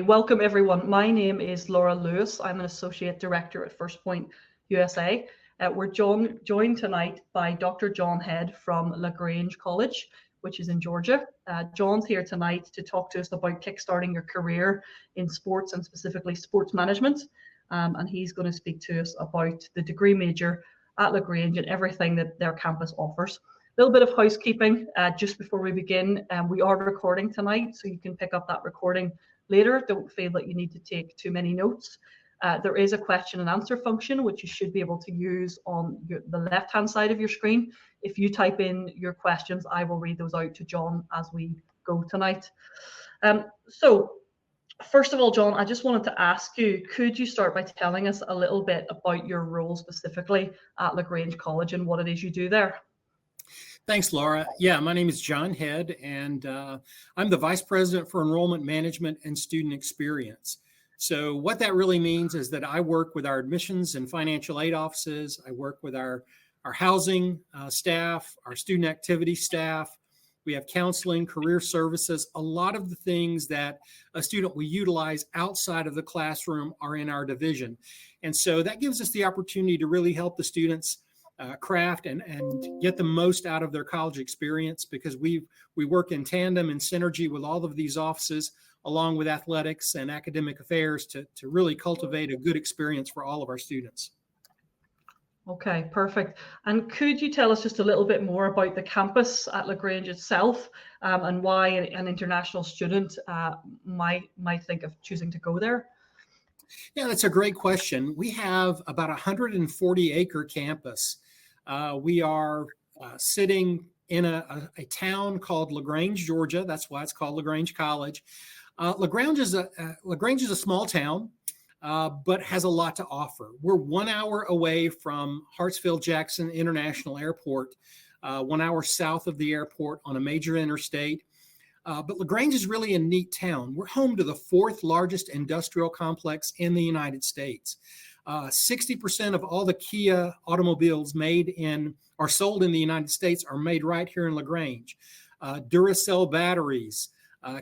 Welcome everyone. My name is Laura Lewis. I'm an Associate Director at First Point USA. We're joined tonight by Dr. John Head from LaGrange College, which is in Georgia. John's here tonight to talk to us about kickstarting your career in sports and specifically sports management. And he's going to speak to us about the degree major at LaGrange and everything that their campus offers. A little bit of housekeeping just before we begin. We are recording tonight, so you can pick up that recording later. Don't feel that you need to take too many notes. There is a question and answer function, which you should be able to use on the left-hand side of your screen. If you type in your questions, I will read those out to John as we go tonight. So first of all, John, I just wanted to ask you, could you start by telling us a little bit about your role specifically at LaGrange College and what it is you do there? Thanks, Laura. Yeah, my name is John Head, and I'm the Vice President for Enrollment Management and Student Experience. So what that really means is that I work with our admissions and financial aid offices. I work with our housing staff, our student activity staff. We have counseling, career services. A lot of the things that a student will utilize outside of the classroom are in our division. And so that gives us the opportunity to really help the students craft and get the most out of their college experience, because we work in tandem and synergy with all of these offices, along with athletics and academic affairs, to really cultivate a good experience for all of our students. Okay, perfect. And could you tell us just a little bit more about the campus at LaGrange itself, and why an international student might think of choosing to go there? Yeah, that's a great question. We have about a 140-acre campus. We are sitting in a town called LaGrange, Georgia. That's why it's called LaGrange College. LaGrange is a small town, but has a lot to offer. We're 1 hour away from Hartsfield-Jackson International Airport, 1 hour south of the airport on a major interstate. But LaGrange is really a neat town. We're home to the 4th largest industrial complex in the United States. 60% of all the Kia automobiles sold in the United States are made right here in LaGrange. Duracell batteries.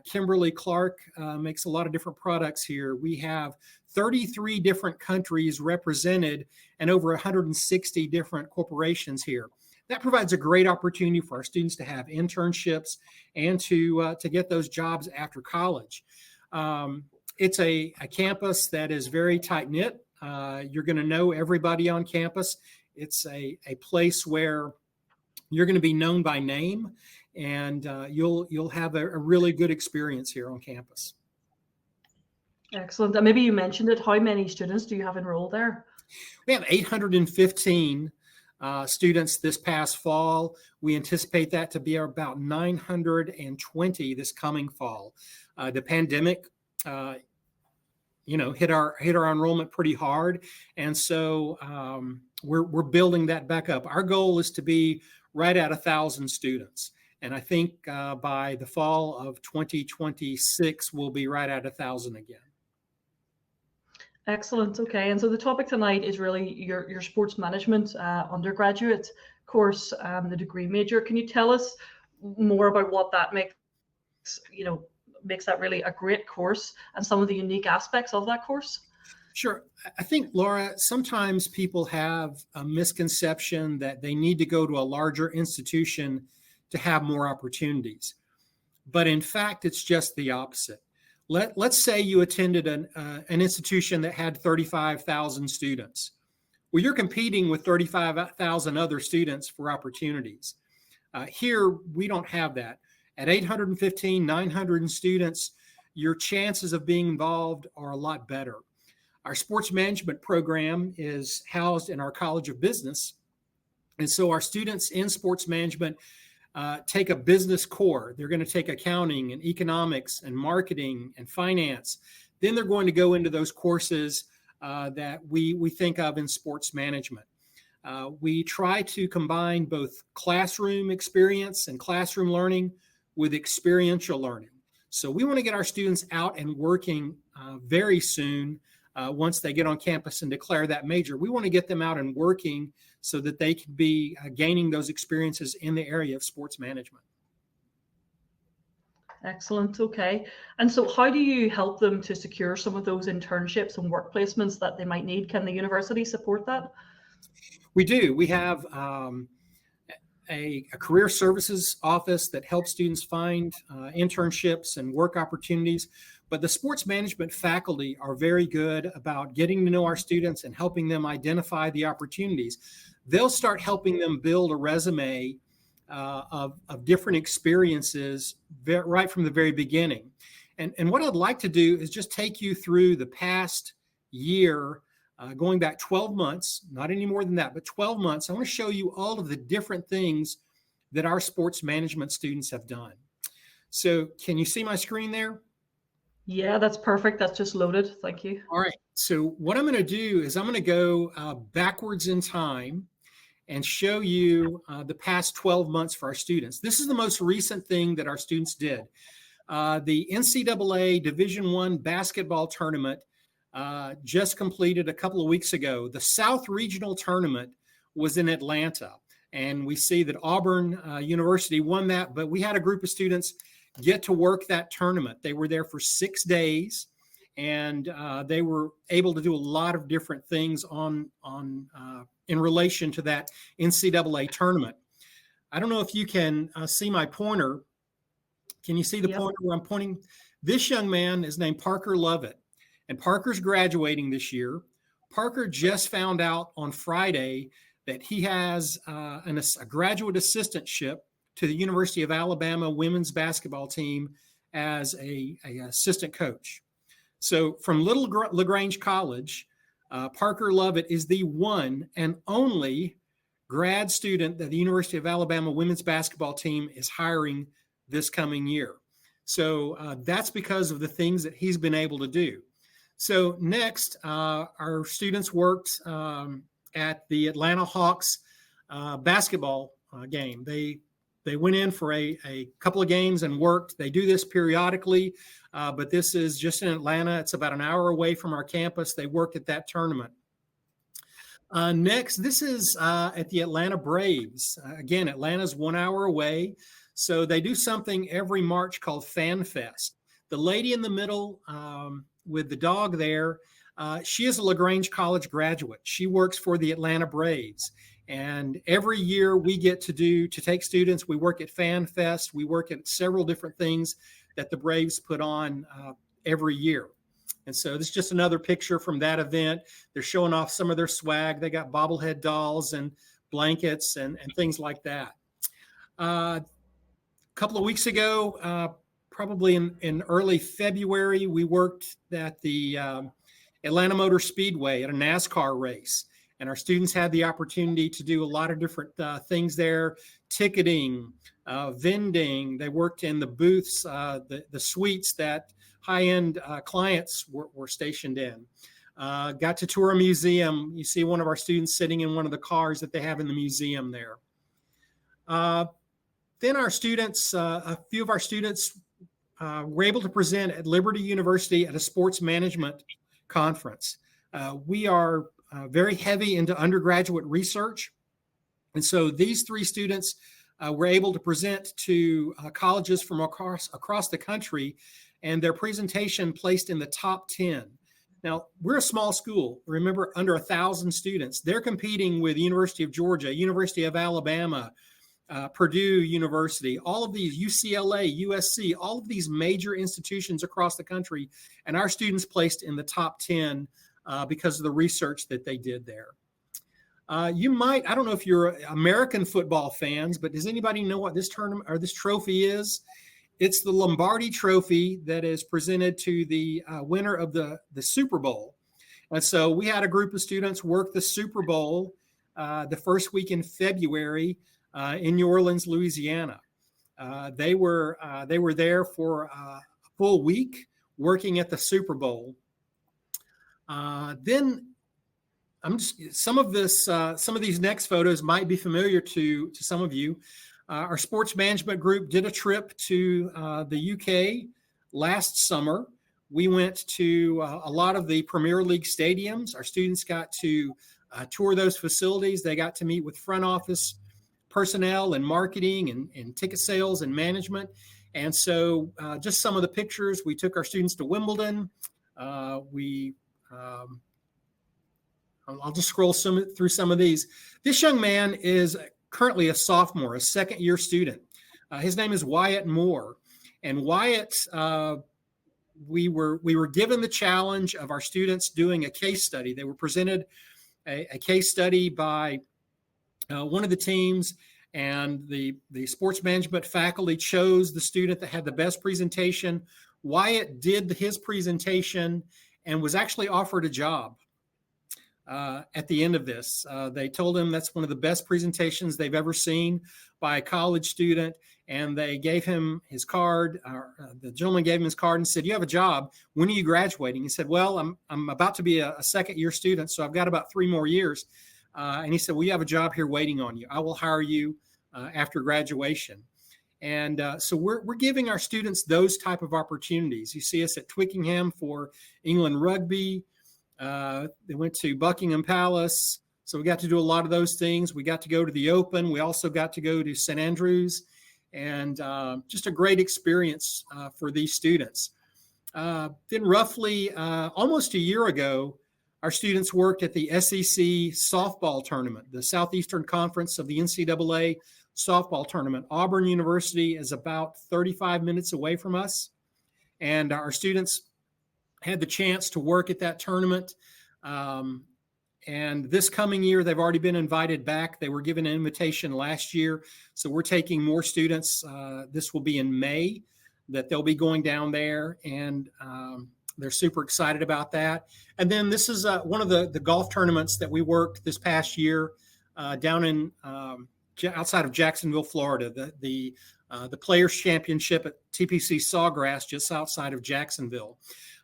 Kimberly-Clark makes a lot of different products here. We have 33 different countries represented and over 160 different corporations here. That provides a great opportunity for our students to have internships and to get those jobs after college. It's a campus that is very tight-knit. You're going to know everybody on campus. It's a place where you're going to be known by name, and you'll have a really good experience here on campus. Excellent. And maybe you mentioned it. How many students do you have enrolled there? We have 815 students this past fall. We anticipate that to be about 920 this coming fall. The pandemic, hit our enrollment pretty hard, and so we're building that back up. Our goal is to be right at 1,000 students, and I think by the fall of 2026 we'll be right at 1,000 again. Excellent. Okay, and so the topic tonight is really your sports management undergraduate course, the degree major. Can you tell us more about what that makes that really a great course and some of the unique aspects of that course? Sure. I think, Laura, sometimes people have a misconception that they need to go to a larger institution to have more opportunities. But in fact, it's just the opposite. Let's say you attended an institution that had 35,000 students. Well, you're competing with 35,000 other students for opportunities. Here, we don't have that. At 815, 900 students, your chances of being involved are a lot better. Our sports management program is housed in our College of Business. And so our students in sports management take a business core. They're going to take accounting and economics and marketing and finance. Then they're going to go into those courses that we think of in sports management. We try to combine both classroom experience and classroom learning with experiential learning. So we want to get our students out and working very soon. Once they get on campus and declare that major, we want to get them out and working so that they can be gaining those experiences in the area of sports management. Excellent. Okay. And so how do you help them to secure some of those internships and work placements that they might need? Can the university support that? We do. We have a career services office that helps students find internships and work opportunities. But the sports management faculty are very good about getting to know our students and helping them identify the opportunities. They'll start helping them build a resume of different experiences right from the very beginning. And what I'd like to do is just take you through the past year, going back 12 months, not any more than that, but 12 months. I want to show you all of the different things that our sports management students have done. So can you see my screen there? Yeah, that's perfect. That's just loaded. Thank you. All right. So what I'm going to do is I'm going to go backwards in time and show you the past 12 months for our students. This is the most recent thing that our students did. The NCAA Division I basketball tournament just completed a couple of weeks ago. The South Regional Tournament was in Atlanta, and we see that Auburn University won that, but we had a group of students get to work that tournament. They were there for 6 days, and they were able to do a lot of different things in relation to that NCAA tournament. I don't know if you can see my pointer. Can you see the pointer where I'm pointing? This young man is named Parker Lovett, and Parker's graduating this year. Parker just found out on Friday that he has a graduate assistantship to the University of Alabama women's basketball team as a assistant coach. So from Little LaGrange College, Parker Lovett is the one and only grad student that the University of Alabama women's basketball team is hiring this coming year. So that's because of the things that he's been able to do. So next, our students worked at the Atlanta Hawks basketball game. They went in for a couple of games and worked. They do this periodically, but this is just in Atlanta. It's about an hour away from our campus. They work at that tournament. Next, this is at the Atlanta Braves. Again, Atlanta's 1 hour away. So they do something every March called Fan Fest. The lady in the middle with the dog there, she is a LaGrange College graduate. She works for the Atlanta Braves. And every year we get to take students, we work at Fan Fest, we work at several different things that the Braves put on every year. And so this is just another picture from that event. They're showing off some of their swag. They got bobblehead dolls and blankets and things like that. A couple of weeks ago, probably in early February, we worked at the Atlanta Motor Speedway at a NASCAR race. And our students had the opportunity to do a lot of different things there, ticketing, vending. They worked in the booths, the suites that high-end clients were stationed in. Got to tour a museum. You see one of our students sitting in one of the cars that they have in the museum there. Then our students, a few of our students were able to present at Liberty University at a sports management conference. We are very heavy into undergraduate research. And so these 3 students were able to present to colleges from across the country, and their presentation placed in the top 10. Now, we're a small school, remember, under 1,000 students. They're competing with University of Georgia, University of Alabama, Purdue University, all of these, UCLA, USC, all of these major institutions across the country, and our students placed in the top 10 because of the research that they did there. You might, I don't know if you're American football fans, but does anybody know what this tournament or this trophy is? It's the Lombardi Trophy that is presented to the winner of the Super Bowl. And so we had a group of students work the Super Bowl the first week in February in New Orleans, Louisiana. They were there for a full week working at the Super Bowl. Then some of these next photos might be familiar to some of you. Our sports management group did a trip to the UK last summer. We went to a lot of the Premier League stadiums. Our students got to tour those facilities. They got to meet with front office personnel and marketing and ticket sales and management. And so just some of the pictures, we took our students to Wimbledon. I'll just scroll through some of these. This young man is currently a sophomore, a second-year student. His name is Wyatt Moore. And Wyatt, we were given the challenge of our students doing a case study. They were presented a case study by one of the teams, and the sports management faculty chose the student that had the best presentation. Wyatt did his presentation and was actually offered a job. At the end of this, they told him that's one of the best presentations they've ever seen by a college student, and they gave him his card. The gentleman gave him his card and said, "You have a job. When are you graduating?" He said, "Well, I'm about to be a second-year student, so I've got about 3 more years." And he said, "Well, you have a job here waiting on you. I will hire you after graduation." And so we're giving our students those type of opportunities. You see us at Twickenham for England Rugby. They went to Buckingham Palace. So we got to do a lot of those things. We got to go to the Open. We also got to go to St. Andrews, and just a great experience for these students. Then roughly almost a year ago, our students worked at the SEC softball tournament, the Southeastern Conference of the NCAA softball tournament. Auburn University is about 35 minutes away from us, and our students had the chance to work at that tournament. And this coming year, they've already been invited back. They were given an invitation last year. So we're taking more students. This will be in May that they'll be going down there, and they're super excited about that. And then this is one of the golf tournaments that we worked this past year down in outside of Jacksonville, Florida, the Players Championship at TPC Sawgrass, just outside of Jacksonville.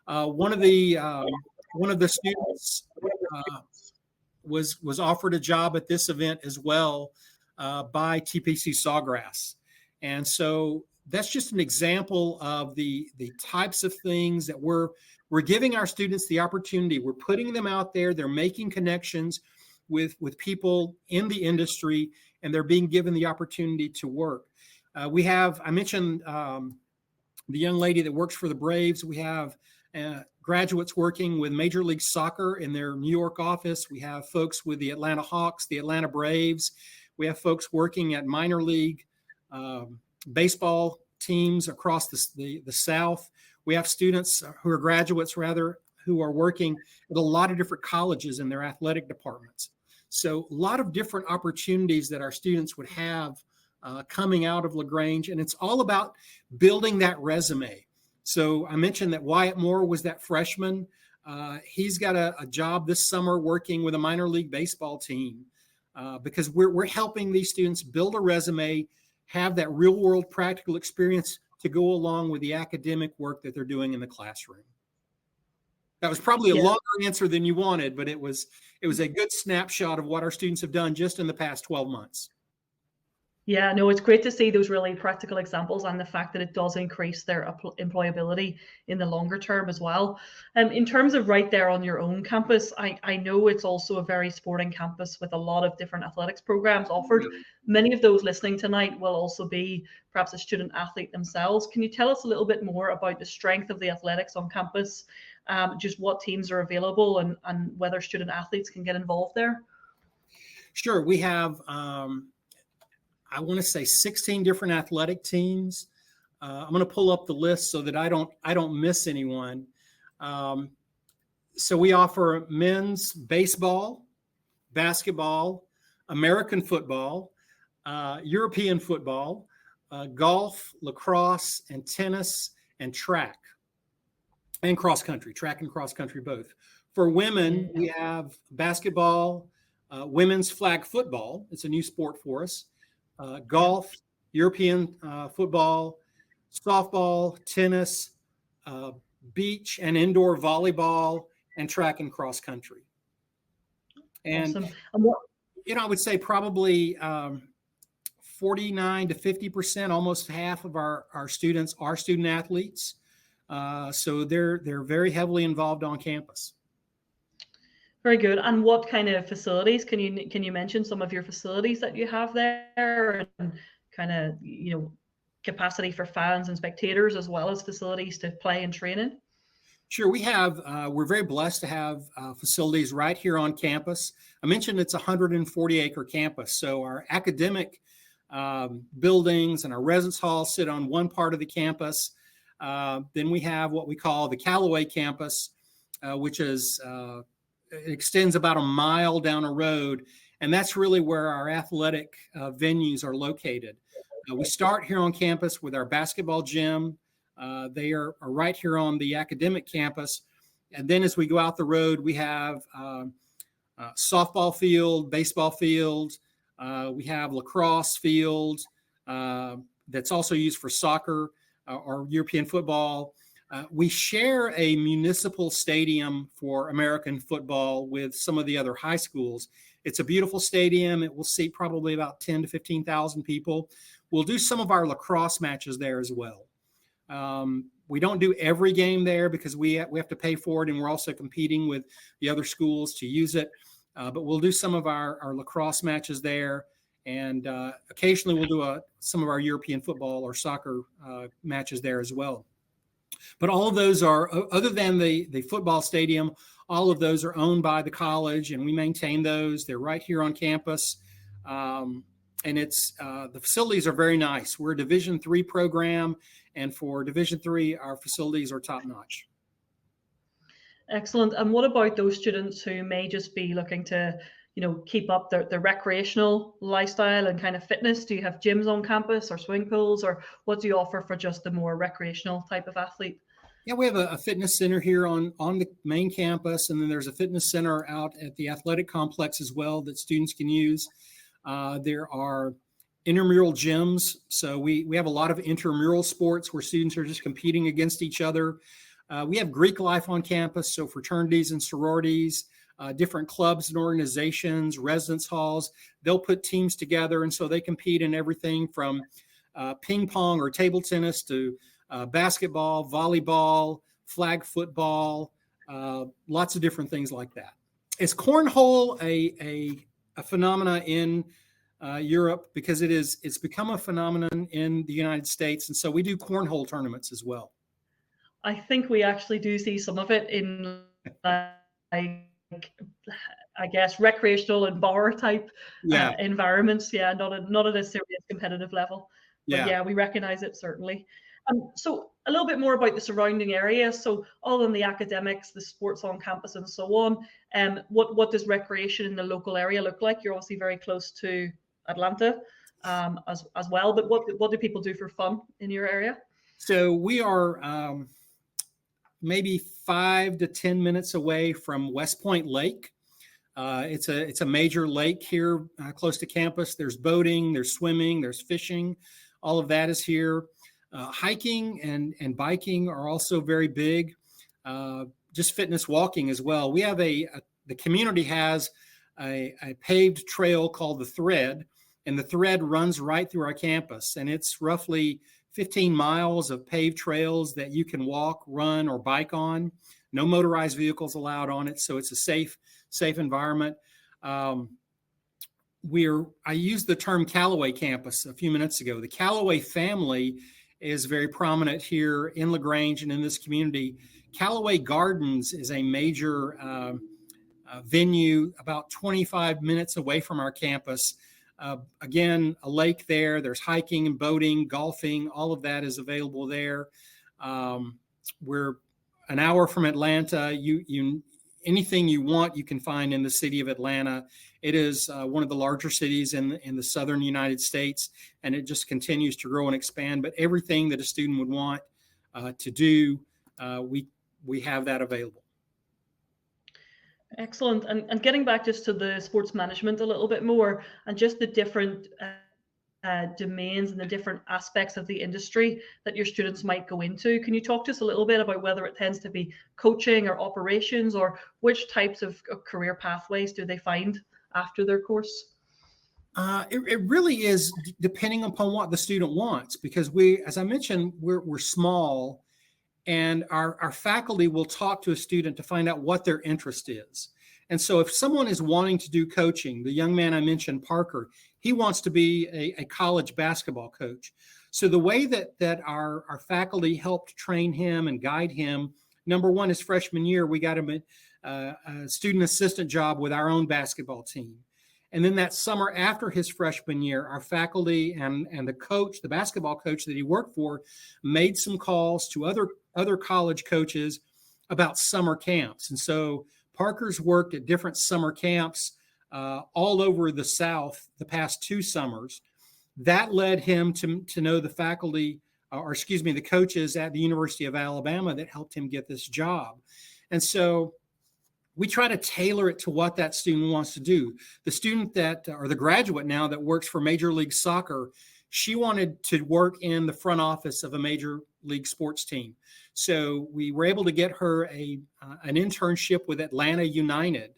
One of the students was offered a job at this event as well by TPC Sawgrass, and so that's just an example of the types of things that we're giving our students the opportunity. We're putting them out there. They're making connections with people in the industry, and they're being given the opportunity to work. We have, I mentioned the young lady that works for the Braves. We have graduates working with Major League Soccer in their New York office. We have folks with the Atlanta Hawks, the Atlanta Braves. We have folks working at minor league baseball teams across the South. We have students who are graduates, rather, who are working at a lot of different colleges in their athletic departments. So a lot of different opportunities that our students would have coming out of LaGrange, and it's all about building that resume. So I mentioned that Wyatt Moore was that freshman. He's got a job this summer working with a minor league baseball team because we're helping these students build a resume, have that real world practical experience to go along with the academic work that they're doing in the classroom. That was probably a longer answer than you wanted, but it was a good snapshot of what our students have done just in the past 12 months. Yeah, no, it's great to see those really practical examples and the fact that it does increase their employability in the longer term as well. In terms of right there on your own campus, I know it's also a very sporting campus with a lot of different athletics programs offered. Many of those listening tonight will also be perhaps a student athlete themselves. Can you tell us a little bit more about the strength of the athletics on campus, just what teams are available and whether student athletes can get involved there? Sure. We have I want to say 16 different athletic teams. I'm going to pull up the list so that I don't miss anyone. So we offer men's baseball, basketball, American football, European football, golf, lacrosse, and tennis, and track and cross country both. For women, we have basketball, women's flag football. It's a new sport for us. Golf, European football, softball, tennis, beach and indoor volleyball, and track and cross country. And, awesome. I would say probably 49 to 50%, almost half of our students are student athletes. So they're very heavily involved on campus. Very good. And what kind of facilities can you mention some of your facilities that you have there, and kind of capacity for fans and spectators, as well as facilities to play and train in? Sure, we're very blessed to have facilities right here on campus. I mentioned it's a 140-acre campus, so our academic buildings and our residence hall sit on one part of the campus. Then we have what we call the Callaway campus, which is it extends about a mile down a road, and that's really where our athletic venues are located. We start here on campus with our basketball gym. They are right here on the academic campus. And then as we go out the road, we have softball field, baseball field. We have lacrosse field that's also used for soccer or European football. We share a municipal stadium for American football with some of the other high schools. It's a beautiful stadium. It will seat probably about 10 to 15,000 people. We'll do some of our lacrosse matches there as well. We don't do every game there because we have to pay for it, and we're also competing with the other schools to use it. But we'll do some of our lacrosse matches there, and occasionally we'll do some of our European football or soccer matches there as well. But all of those are, other than the football stadium, all of those are owned by the college, and we maintain those. They're right here on campus. And it's the facilities are very nice. We're a Division III program, and for Division III, our facilities are top notch. Excellent. And what about those students who may just be looking to, keep up their recreational lifestyle and kind of fitness? Do you have gyms on campus or swimming pools, or what do you offer for just the more recreational type of athlete? Yeah, we have a fitness center here on the main campus, and then there's a fitness center out at the athletic complex as well that students can use. There are intramural gyms. So we have a lot of intramural sports where students are just competing against each other. We have Greek life on campus, so fraternities and sororities, different clubs and organizations, residence halls. They'll put teams together, and so they compete in everything from ping pong or table tennis to basketball, volleyball, flag football, lots of different things like that. Is cornhole a phenomena in Europe? Because it's become a phenomenon in the United States, and so we do cornhole tournaments as well. I think we actually do see some of it in, I guess, recreational and bar type environments. Yeah, not at a serious competitive level. But yeah, we recognize it certainly. So a little bit more about the surrounding area. So other than the academics, the sports on campus and so on, what does recreation in the local area look like? You're obviously very close to Atlanta as well, but what do people do for fun in your area? So we are maybe 5 to 10 minutes away from West Point Lake. It's a major lake here close to campus. There's boating, there's swimming, there's fishing. All of that is here. Hiking and biking are also very big. Just fitness walking as well. We have the community has a paved trail called the Thread, and the Thread runs right through our campus, and it's roughly 15 miles of paved trails that you can walk, run, or bike on. No motorized vehicles allowed on it, so it's a safe environment. I used the term Callaway campus a few minutes ago. The Callaway family is very prominent here in LaGrange and in this community. Callaway Gardens is a major venue about 25 minutes away from our campus. Again, a lake there. There's hiking and boating, golfing. All of that is available there. We're an hour from Atlanta. Anything you want, you can find in the city of Atlanta. It is one of the larger cities in the southern United States, and it just continues to grow and expand. But everything that a student would want to do, we have that available. Excellent. And getting back just to the sports management a little bit more, and just the different domains and the different aspects of the industry that your students might go into. Can you talk to us a little bit about whether it tends to be coaching or operations, or which types of career pathways do they find after their course? It really is depending upon what the student wants, because as I mentioned, we're small, and our faculty will talk to a student to find out what their interest is. And so if someone is wanting to do coaching, the young man I mentioned, Parker, he wants to be a college basketball coach. So the way that our faculty helped train him and guide him, number one, his freshman year, we got him a student assistant job with our own basketball team. And then that summer after his freshman year, our faculty and the coach, the basketball coach that he worked for, made some calls to other college coaches about summer camps. And so Parker's worked at different summer camps all over the South the past 2 summers. That led him to know the faculty, the coaches at the University of Alabama that helped him get this job. And so we try to tailor it to what that student wants to do. The student or the graduate now that works for Major League Soccer, she wanted to work in the front office of a major league sports team. So we were able to get her an internship with Atlanta United,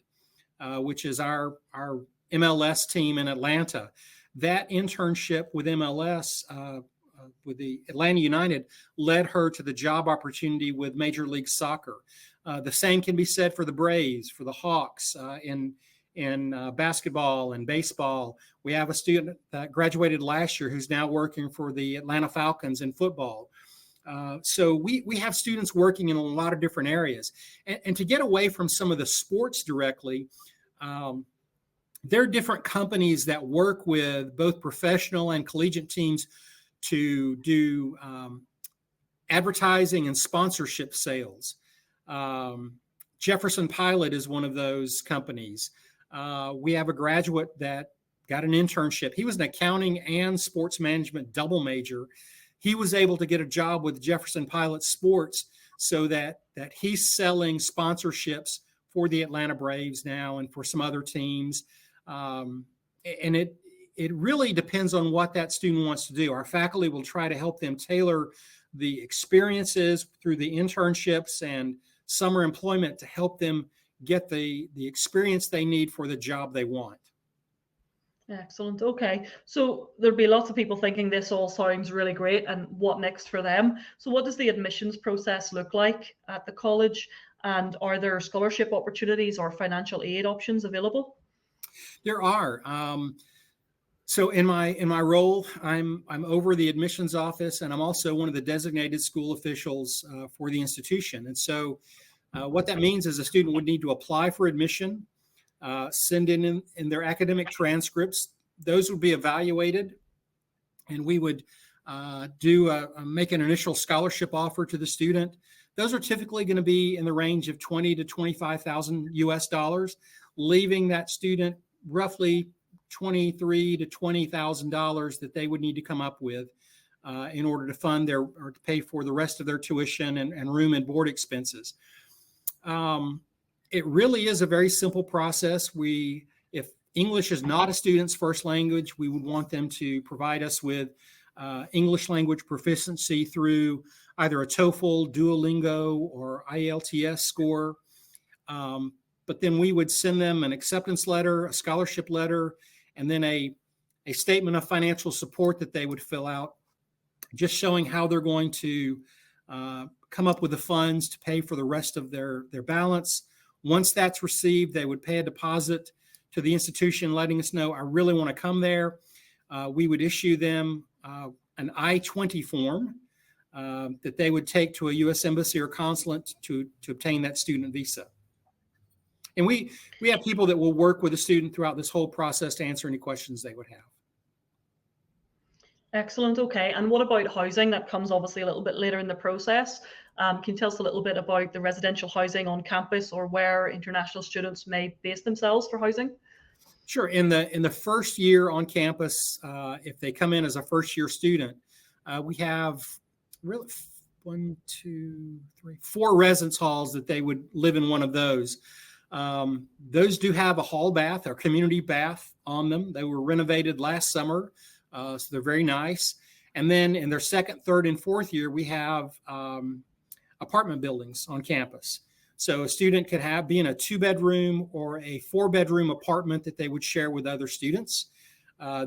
which is our MLS team in Atlanta. That internship with MLS, with the Atlanta United, led her to the job opportunity with Major League Soccer. The same can be said for the Braves, for the Hawks in basketball and baseball. We have a student that graduated last year who's now working for the Atlanta Falcons in football. So we have students working in a lot of different areas. And to get away from some of the sports directly, there are different companies that work with both professional and collegiate teams to do advertising and sponsorship sales. Jefferson Pilot is one of those companies. We have a graduate that got an internship. He was an accounting and sports management double major. He was able to get a job with Jefferson Pilot Sports so that he's selling sponsorships for the Atlanta Braves now and for some other teams. And it really depends on what that student wants to do. Our faculty will try to help them tailor the experiences through the internships and summer employment to help them get the experience they need for the job they want. Excellent. Okay. So there'll be lots of people thinking this all sounds really great and what next for them. So what does the admissions process look like at the college? And are there scholarship opportunities or financial aid options available? There are. So in my role, I'm over the admissions office, and I'm also one of the designated school officials for the institution. And so what that means is a student would need to apply for admission, send in their academic transcripts. Those would be evaluated, and we would make an initial scholarship offer to the student. Those are typically going to be in the range of $20,000 to $25,000 US, leaving that student roughly $23,000 to $20,000 that they would need to come up with in order to fund or to pay for the rest of their tuition and room and board expenses. It really is a very simple process. If English is not a student's first language, we would want them to provide us with English language proficiency through either a TOEFL, Duolingo, or IELTS score. But then we would send them an acceptance letter, a scholarship letter, and then a statement of financial support that they would fill out, just showing how they're going to come up with the funds to pay for the rest of their balance. Once that's received, they would pay a deposit to the institution, letting us know, I really want to come there. We would issue them an I-20 form that they would take to a U.S. embassy or consulate to obtain that student visa. And we have people that will work with a student throughout this whole process to answer any questions they would have. Excellent. Okay. And what about housing? That comes obviously a little bit later in the process. Can you tell us a little bit about the residential housing on campus or where international students may base themselves for housing? Sure. In the first year on campus, if they come in as a first year student, we have really 4 residence halls that they would live in one of those. Those do have a hall bath or community bath on them. They were renovated last summer, so they're very nice. And then in their second, third, and fourth year, we have apartment buildings on campus. So a student could be in a 2-bedroom or a 4-bedroom apartment that they would share with other students.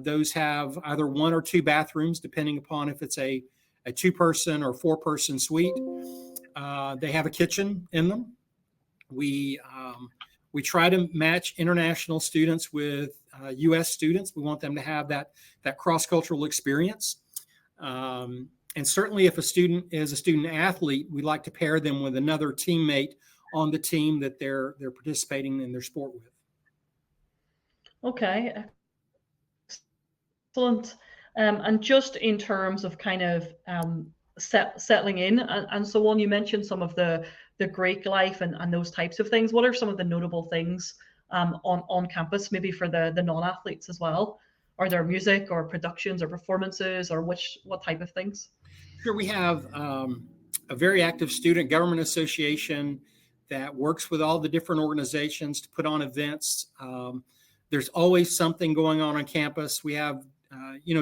Those have either 1 or 2 bathrooms, depending upon if it's a 2-person or 4-person suite. They have a kitchen in them. We try to match international students with U.S. students. We want them to have that cross-cultural experience. And certainly if a student is a student athlete, we like to pair them with another teammate on the team that they're participating in their sport with. Okay, excellent. And just in terms of kind of settling in and so on, you mentioned some of the Greek life and those types of things. What are some of the notable things on campus, maybe for the non-athletes as well? Are there music or productions or performances, or what type of things? Sure, we have a very active student government association that works with all the different organizations to put on events. There's always something going on campus. We have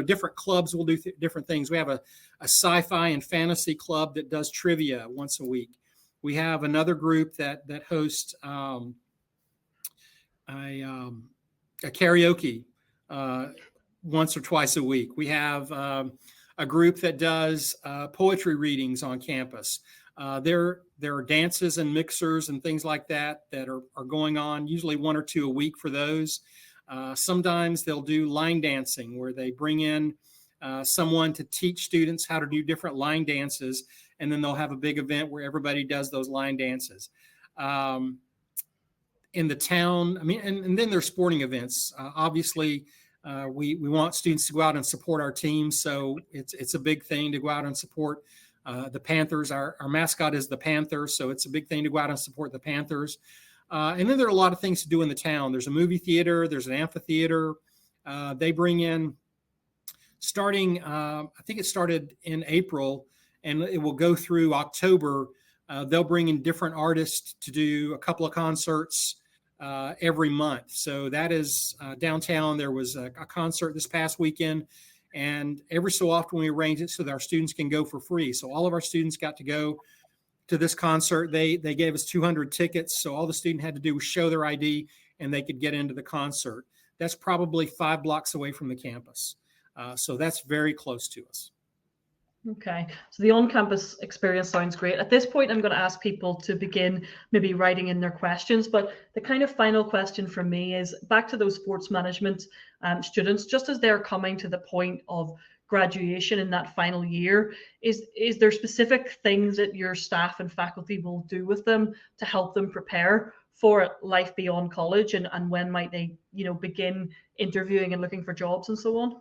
different clubs will do different things. We have a sci-fi and fantasy club that does trivia once a week. We have another group that hosts a karaoke once or twice a week. We have a group that does poetry readings on campus. There are dances and mixers and things like that are going on, usually 1 or 2 a week for those. Sometimes they'll do line dancing, where they bring in someone to teach students how to do different line dances, and then they'll have a big event where everybody does those line dances. In the town, and then there's sporting events. Obviously, we want students to go out and support our team, so it's a big thing to go out and support the Panthers. Our mascot is the Panther, so it's a big thing to go out and support the Panthers. And then there are a lot of things to do in the town. There's a movie theater, there's an amphitheater. They bring in, starting, I think it started in April, and it will go through October. They'll bring in different artists to do a couple of concerts every month. So that is downtown. There was a concert this past weekend, and every so often we arrange it so that our students can go for free. So all of our students got to go to this concert. They gave us 200 tickets, so all the student had to do was show their ID and they could get into the concert. That's probably 5 blocks away from the campus. So that's very close to us. Okay, so the on-campus experience sounds great. At this point, I'm going to ask people to begin maybe writing in their questions, but the kind of final question from me is back to those sports management students, just as they're coming to the point of graduation in that final year, is there specific things that your staff and faculty will do with them to help them prepare for life beyond college, and when might they begin interviewing and looking for jobs and so on?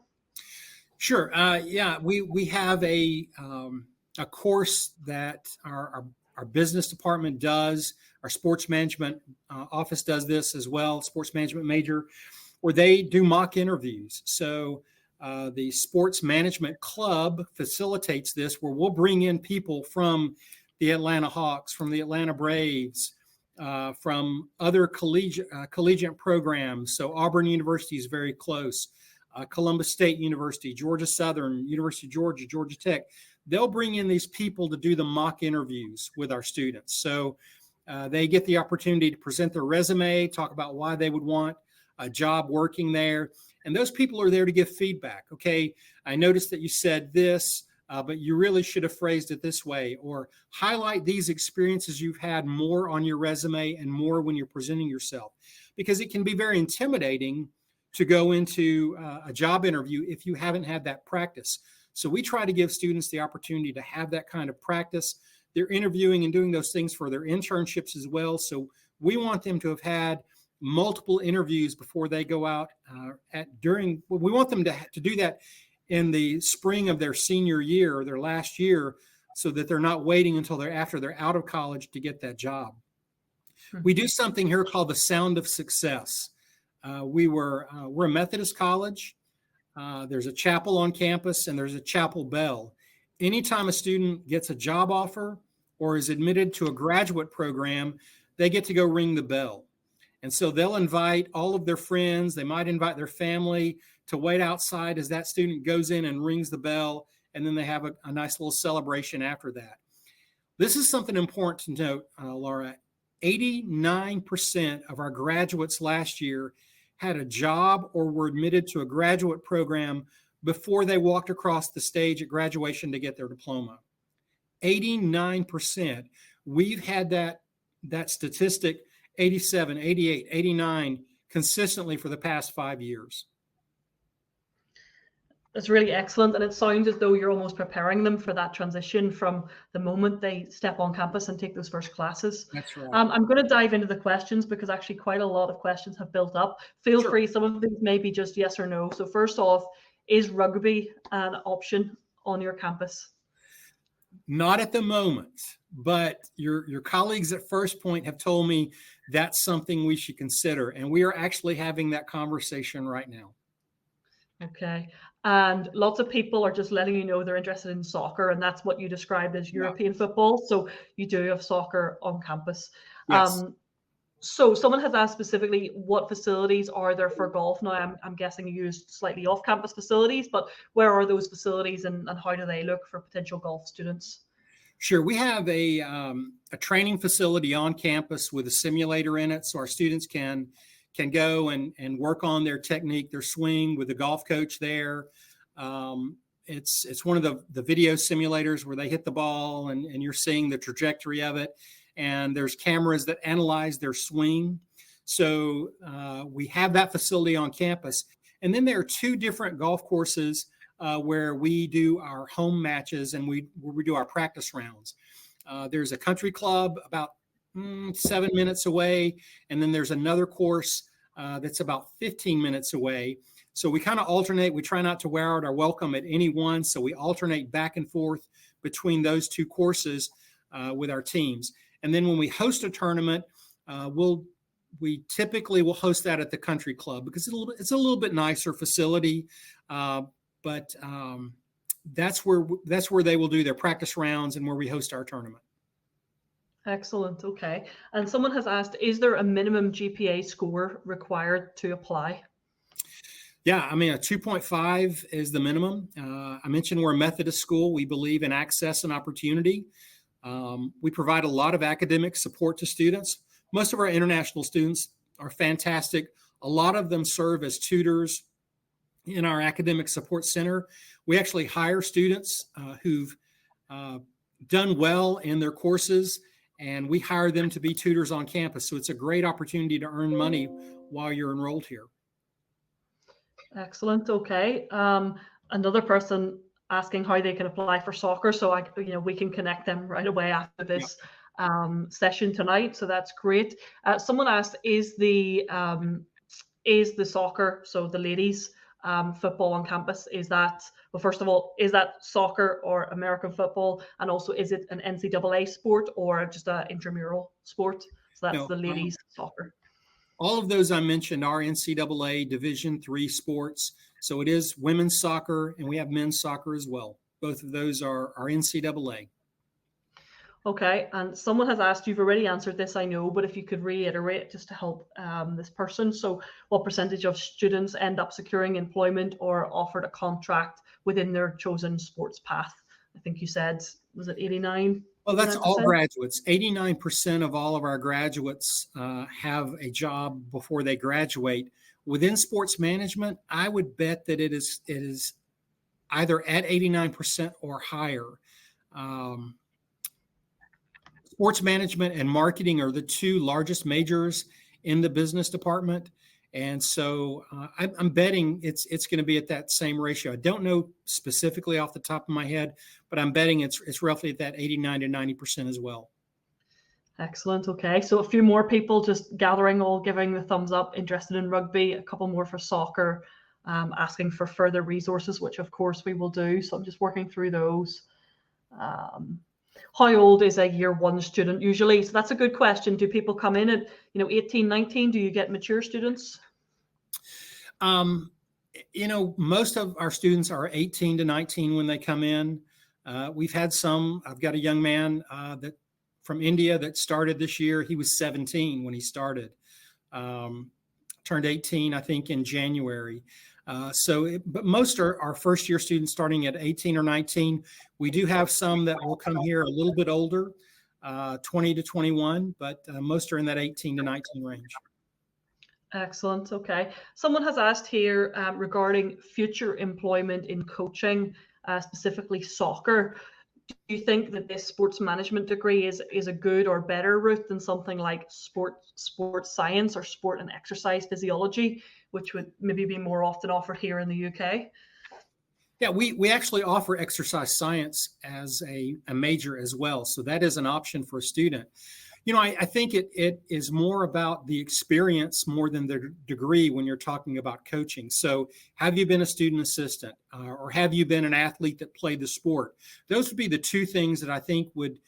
Sure. Yeah, we have a course that our business department does. Our sports management office does this as well, sports management major, where they do mock interviews. So the sports management club facilitates this, where we'll bring in people from the Atlanta Hawks, from the Atlanta Braves, from other collegiate programs. So Auburn University is very close. Columbus State University, Georgia Southern, University of Georgia, Georgia Tech. They'll bring in these people to do the mock interviews with our students. So they get the opportunity to present their resume, talk about why they would want a job working there. And those people are there to give feedback. Okay, I noticed that you said this, but you really should have phrased it this way, or highlight these experiences you've had more on your resume and more when you're presenting yourself, because it can be very intimidating to go into a job interview if you haven't had that practice. So we try to give students the opportunity to have that kind of practice. They're interviewing and doing those things for their internships as well. So we want them to have had multiple interviews before they go out we want them to do that in the spring of their senior year or their last year, so that they're not waiting until after they're out of college to get that job. We do something here called the Sound of Success. We're a Methodist college. There's a chapel on campus and there's a chapel bell. Anytime a student gets a job offer or is admitted to a graduate program, they get to go ring the bell. And so they'll invite all of their friends. They might invite their family to wait outside as that student goes in and rings the bell. And then they have a nice little celebration after that. This is something important to note, Laura. 89% of our graduates last year had a job or were admitted to a graduate program before they walked across the stage at graduation to get their diploma. 89%. We've had that statistic 87, 88, 89 consistently for the past 5 years. It's really excellent, and it sounds as though you're almost preparing them for that transition from the moment they step on campus and take those first classes. That's right. I'm going to dive into the questions because actually quite a lot of questions have built up. Feel Sure. free, some of these may be just yes or no. So first off, is rugby an option on your campus? Not at the moment, but your colleagues at First Point have told me that's something we should consider, and we are actually having that conversation right now. Okay. And lots of people are just letting you know they're interested in soccer, and that's what you described as European football. So you do have soccer on campus. Yes. So someone has asked specifically what facilities are there for golf. Now I'm guessing you used slightly off-campus facilities, but where are those facilities and how do they look for potential golf students? Sure. We have a training facility on campus with a simulator in it, so our students can go and work on their technique, their swing with the golf coach there. It's one of the video simulators where they hit the ball and you're seeing the trajectory of it. And there's cameras that analyze their swing. So we have that facility on campus. And then there are two different golf courses where we do our home matches and where we do our practice rounds. There's a country club about 7 minutes away, and then there's another course that's about 15 minutes away. So we kind of alternate. We try not to wear out our welcome at any one, so we alternate back and forth between those two courses with our teams. And then when we host a tournament, we typically will host that at the country club because it's a little bit nicer facility. But that's where they will do their practice rounds and where we host our tournament. Excellent. Okay. And someone has asked, is there a minimum GPA score required to apply? Yeah, I mean, a 2.5 is the minimum. I mentioned we're a Methodist school. We believe in access and opportunity. We provide a lot of academic support to students. Most of our international students are fantastic. A lot of them serve as tutors in our academic support center. We actually hire students who've done well in their courses, and we hire them to be tutors on campus. So it's a great opportunity to earn money while you're enrolled here. Excellent. Okay. Another person asking how they can apply for soccer. So we can connect them right away after this session tonight. So that's great. Someone asked, is the soccer, so the ladies football on campus, well, first of all, is that soccer or American football? And also, is it an NCAA sport or just an intramural sport? So that's the ladies soccer. All of those I mentioned are NCAA Division III sports. So it is women's soccer, and we have men's soccer as well. Both of those are NCAA. Okay, and someone has asked, you've already answered this, I know, but if you could reiterate just to help this person. So what percentage of students end up securing employment or offered a contract within their chosen sports path? I think you said, was it 89? Well, that's all graduates. 89% of all of our graduates have a job before they graduate. Within sports management, I would bet that it is either at 89% or higher. Sports management and marketing are the two largest majors in the business department. And so I'm betting it's going to be at that same ratio. I don't know specifically off the top of my head, but I'm betting it's roughly at that 89 to 90% as well. Excellent. Okay. So a few more people just gathering, all giving the thumbs up, interested in rugby, a couple more for soccer, asking for further resources, which of course we will do. So I'm just working through those. How old is a year one student usually? So that's a good question. Do people come in at 18, 19? Do you get mature students? Most of our students are 18 to 19 when they come in. We've had some. I've got a young man that from India that started this year. He was 17 when he started. Turned 18, I think, in January. But most are our first year students starting at 18 or 19. We do have some that will come here a little bit older, 20 to 21, but most are in that 18 to 19 range. Excellent. Okay. Someone has asked here regarding future employment in coaching, specifically soccer. Do you think that this sports management degree is a good or better route than something like sports science or sport and exercise physiology, which would maybe be more often offered here in the UK? Yeah, we actually offer exercise science as a major as well. So that is an option for a student. I think it is more about the experience more than the degree when you're talking about coaching. So have you been a student assistant or have you been an athlete that played the sport? Those would be the two things that I think would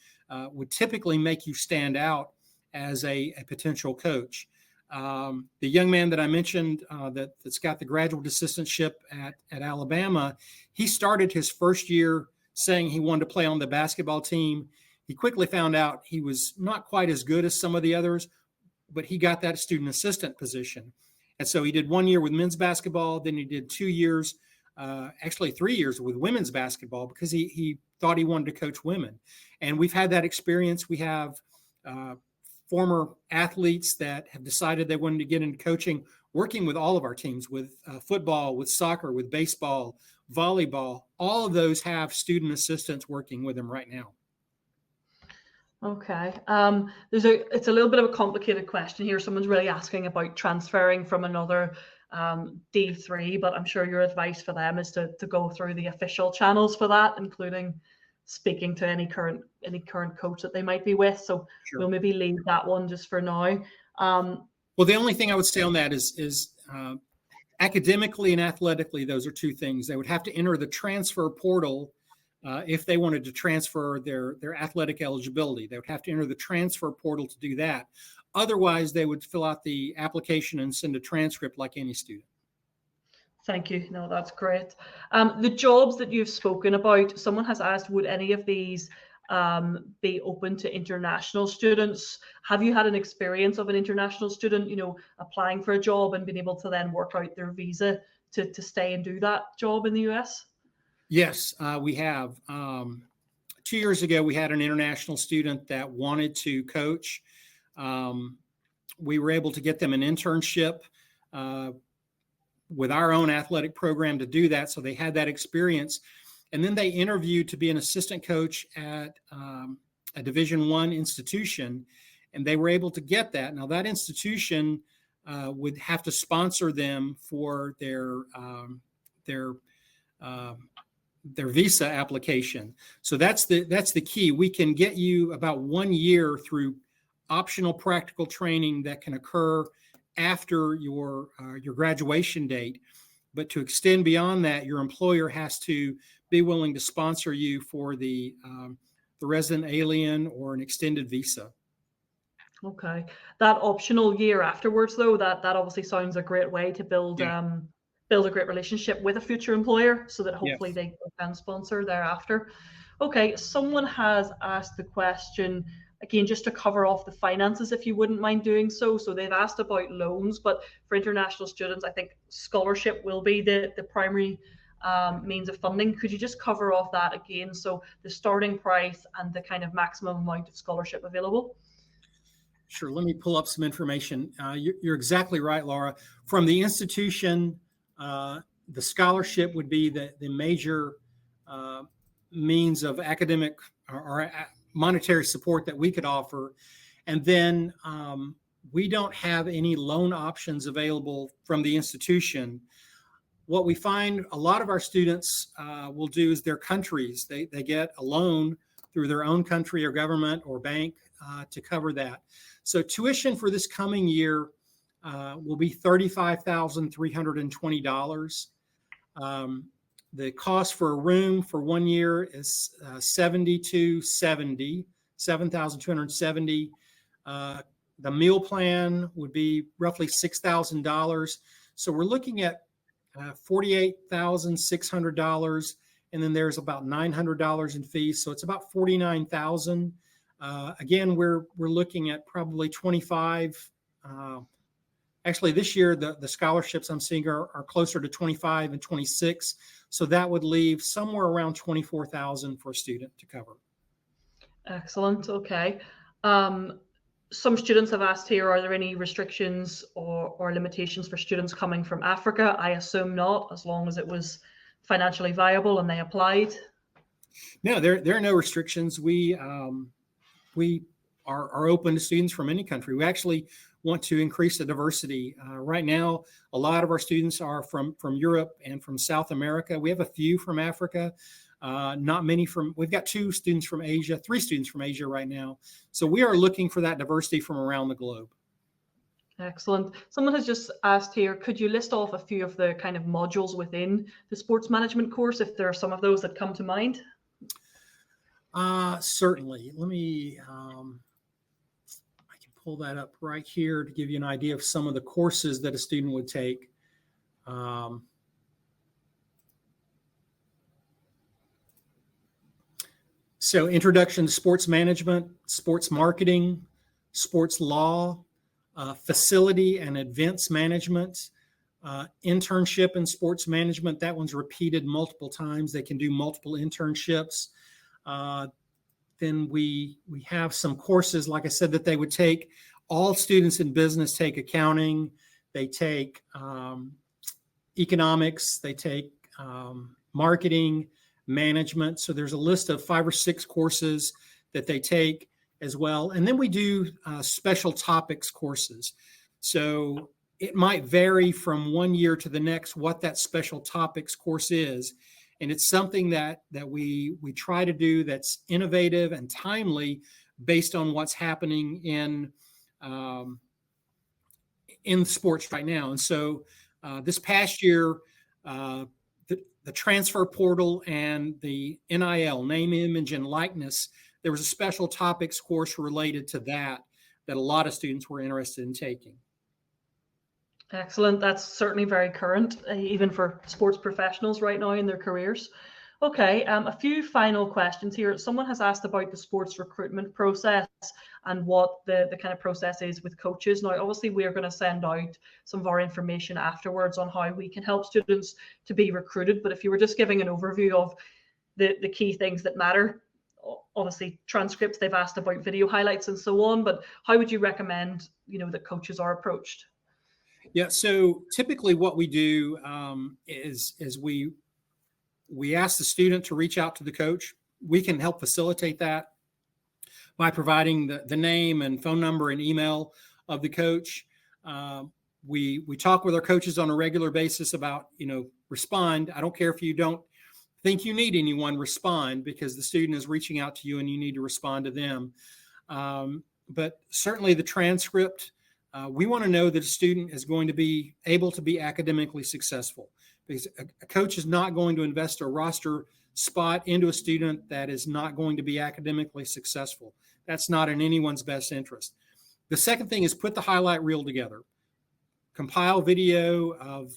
typically make you stand out as a potential coach. The young man that I mentioned that's got the graduate assistantship at Alabama, he started his first year saying he wanted to play on the basketball team. He quickly found out he was not quite as good as some of the others, but he got that student assistant position. And so he did 1 year with men's basketball, then he did 2 years, actually 3 years with women's basketball because he thought he wanted to coach women. And we've had that experience. We have former athletes that have decided they wanted to get into coaching, working with all of our teams, with football, with soccer, with baseball, volleyball. All of those have student assistants working with them right now. Okay. It's a little bit of a complicated question here. Someone's really asking about transferring from another D3, but I'm sure your advice for them is to go through the official channels for that, including speaking to any current coach that they might be with. So Sure. We'll maybe leave that one just for now. Well, the only thing I would say on that is academically and athletically, those are two things. They would have to enter the transfer portal if they wanted to transfer their athletic eligibility. They would have to enter the transfer portal to do that. Otherwise, they would fill out the application and send a transcript like any student. Thank you. No, that's great. The jobs that you've spoken about, someone has asked, would any of these be open to international students? Have you had an experience of an international student, applying for a job and being able to then work out their visa to stay and do that job in the US? Yes, we have. 2 years ago, we had an international student that wanted to coach. We were able to get them an internship with our own athletic program to do that. So they had that experience. And then they interviewed to be an assistant coach at a Division I institution, and they were able to get that. Now that institution would have to sponsor them for their visa application. So that's the key. We can get you about 1 year through optional practical training that can occur after your graduation date. But to extend beyond that, your employer has to be willing to sponsor you for the resident alien or an extended visa. Okay. That optional year afterwards, though, that obviously sounds a great way to build a great relationship with a future employer so that hopefully they can sponsor thereafter. Okay, someone has asked the question, again, just to cover off the finances, if you wouldn't mind doing so. So they've asked about loans, but for international students, I think scholarship will be the primary means of funding. Could you just cover off that again? So the starting price and the kind of maximum amount of scholarship available. Sure. Let me pull up some information. You're exactly right, Laura. From the institution, the scholarship would be the major means of academic or monetary support that we could offer. And then we don't have any loan options available from the institution. What we find a lot of our students will do is their countries. They get a loan through their own country or government or bank to cover that. So tuition for this coming year will be $35,320. The cost for a room for 1 year is $7,270. The meal plan would be roughly $6,000. So we're looking at $48,600, and then there's about $900 in fees. So it's about $49,000. Again, we're looking at probably 25. Actually, this year, the scholarships I'm seeing are closer to 25 and 26. So that would leave somewhere around 24,000 for a student to cover. Excellent. Okay. Some students have asked here, are there any restrictions or limitations for students coming from Africa? I assume not, as long as it was financially viable and they applied. No, there are no restrictions. We are open to students from any country. want to increase the diversity. Right now, a lot of our students are from Europe and from South America. We have a few from Africa, not many from, we've got 2 students from Asia, 3 students from Asia right now. So we are looking for that diversity from around the globe. Excellent. Someone has just asked here, could you list off a few of the kind of modules within the sports management course, if there are some of those that come to mind? Certainly. Let me, I can pull that up right here to give you an idea of some of the courses that a student would take. So introduction to sports management, sports marketing, sports law, facility and events management, internship in sports management. That one's repeated multiple times. They can do multiple internships. Then we have some courses, like I said, that they would take. All students in business take accounting. They take economics. They take marketing, management. So there's a list of 5 or 6 courses that they take as well. And then we do special topics courses. So it might vary from one year to the next what that special topics course is. And it's something that we try to do that's innovative and timely based on what's happening in sports right now. And so this past year, the transfer portal and the NIL, name, image, and likeness, there was a special topics course related to that a lot of students were interested in taking. Excellent. That's certainly very current, even for sports professionals right now in their careers. Okay, a few final questions here. Someone has asked about the sports recruitment process and what the kind of process is with coaches. Now, obviously, we are going to send out some of our information afterwards on how we can help students to be recruited. But if you were just giving an overview of the key things that matter, obviously transcripts, they've asked about video highlights and so on, but how would you recommend, that coaches are approached? Yeah, so typically what we do is we ask the student to reach out to the coach. We can help facilitate that by providing the name and phone number and email of the coach. We talk with our coaches on a regular basis about, respond. I don't care if you don't think you need anyone, respond, because the student is reaching out to you and you need to respond to them. But certainly the transcript, we want to know that a student is going to be able to be academically successful, because a coach is not going to invest a roster spot into a student that is not going to be academically successful. That's not in anyone's best interest. The second thing is put the highlight reel together. Compile video of,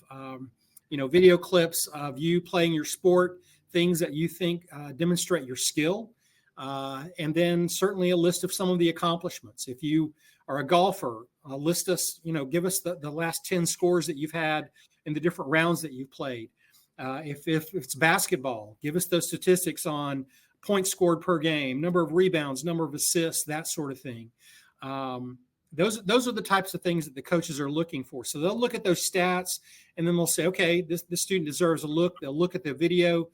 video clips of you playing your sport, things that you think demonstrate your skill. And then certainly a list of some of the accomplishments. If you are a golfer, list us, give us the last 10 scores that you've had in the different rounds that you've played. If it's basketball, give us those statistics on points scored per game, number of rebounds, number of assists, that sort of thing. Those are the types of things that the coaches are looking for. So they'll look at those stats and then they'll say, okay, this student deserves a look. They'll look at the video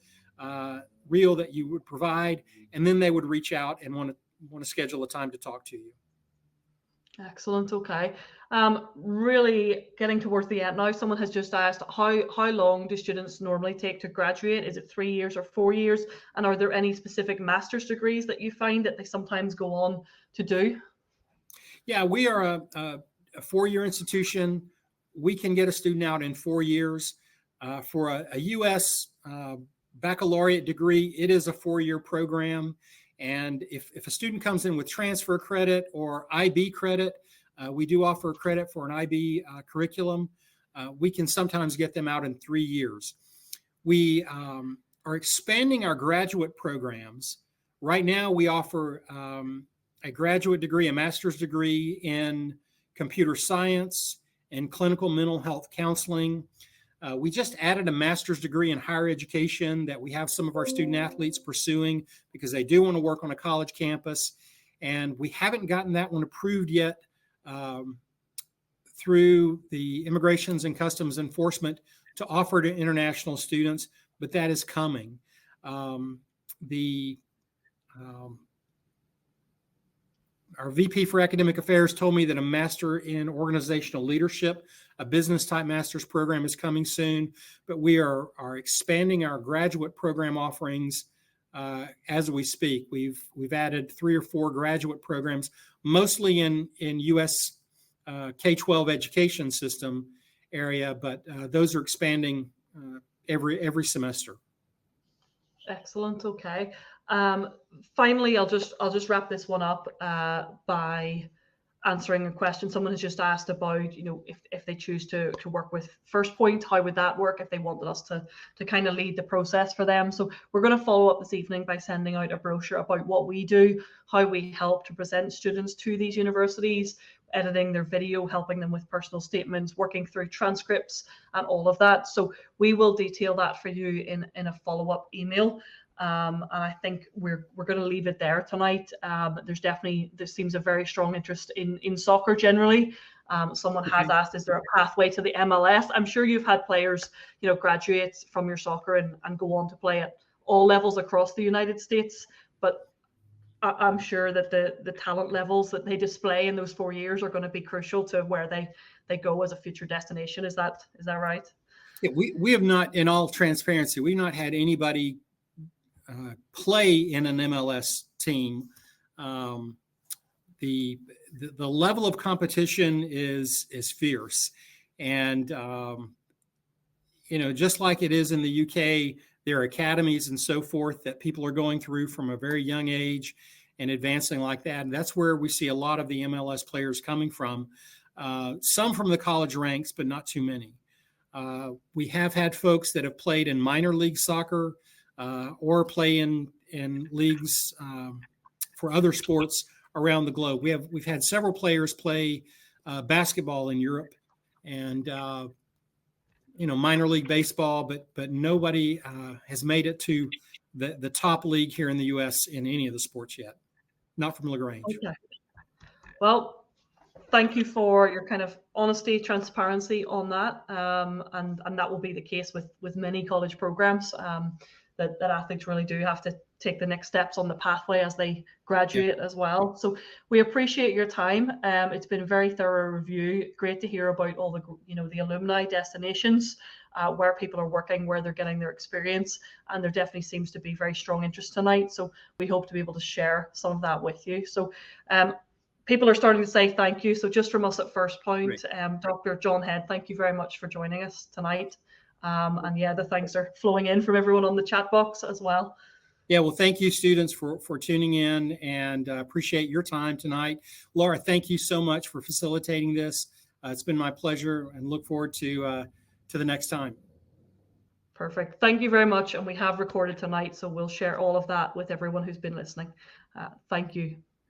reel that you would provide, and then they would reach out and want to schedule a time to talk to you. Excellent. Okay. Really getting towards the end now. Someone has just asked, how long do students normally take to graduate? Is it 3 years or 4 years? And are there any specific master's degrees that you find that they sometimes go on to do? Yeah, we are a 4-year institution. We can get a student out in 4 years. For a U.S. baccalaureate degree, it is a 4-year program. And if a student comes in with transfer credit or IB credit, we do offer credit for an IB curriculum. We can sometimes get them out in 3 years. We are expanding our graduate programs. Right now, we offer a graduate degree, a master's degree in computer science and clinical mental health counseling. We just added a master's degree in higher education that we have some of our student athletes pursuing because they do want to work on a college campus. And we haven't gotten that one approved yet through the Immigrations and Customs Enforcement to offer to international students, but that is coming. our VP for Academic Affairs told me that a Master in Organizational Leadership, a business type master's program, is coming soon. But we are expanding our graduate program offerings as we speak. We've added 3 or 4 graduate programs, mostly in U.S. K-12 education system area, but those are expanding every semester. Excellent. Okay. Finally, I'll just wrap this one up by answering a question someone has just asked about, if they choose to work with First Point, how would that work if they wanted us to kind of lead the process for them? So we're going to follow up this evening by sending out a brochure about what we do, how we help to present students to these universities, editing their video, helping them with personal statements, working through transcripts and all of that. So we will detail that for you in a follow-up email. And I think we're going to leave it there tonight. There seems a very strong interest in soccer generally. Someone has asked, is there a pathway to the MLS? I'm sure you've had players, graduate from your soccer and go on to play at all levels across the United States. But I'm sure that the talent levels that they display in those 4 years are going to be crucial to where they go as a future destination. Is that right? Yeah, we have not, in all transparency, we've not had anybody play in an MLS team. The level of competition is fierce, and just like it is in the UK, there are academies and so forth that people are going through from a very young age and advancing like that. And that's where we see a lot of the MLS players coming from. Some from the college ranks, but not too many. We have had folks that have played in minor league soccer or play in leagues for other sports around the globe. We've had several players play basketball in Europe and minor league baseball, but nobody has made it to the top league here in the U.S. in any of the sports yet. Not from LaGrange. Okay. Well, thank you for your kind of honesty, transparency on that, and that will be the case with many college programs. That athletes really do have to take the next steps on the pathway as they graduate as well. So we appreciate your time. It's been a very thorough review. Great to hear about all the alumni destinations, where people are working, where they're getting their experience, and there definitely seems to be very strong interest tonight. So we hope to be able to share some of that with you. So people are starting to say thank you. So just from us at First Point, Dr. John Head, thank you very much for joining us tonight. And the thanks are flowing in from everyone on the chat box as well. Yeah, well, thank you, students, for tuning in, and appreciate your time tonight. Laura, thank you so much for facilitating this. It's been my pleasure, and look forward to the next time. Perfect. Thank you very much. And we have recorded tonight, so we'll share all of that with everyone who's been listening. Thank you.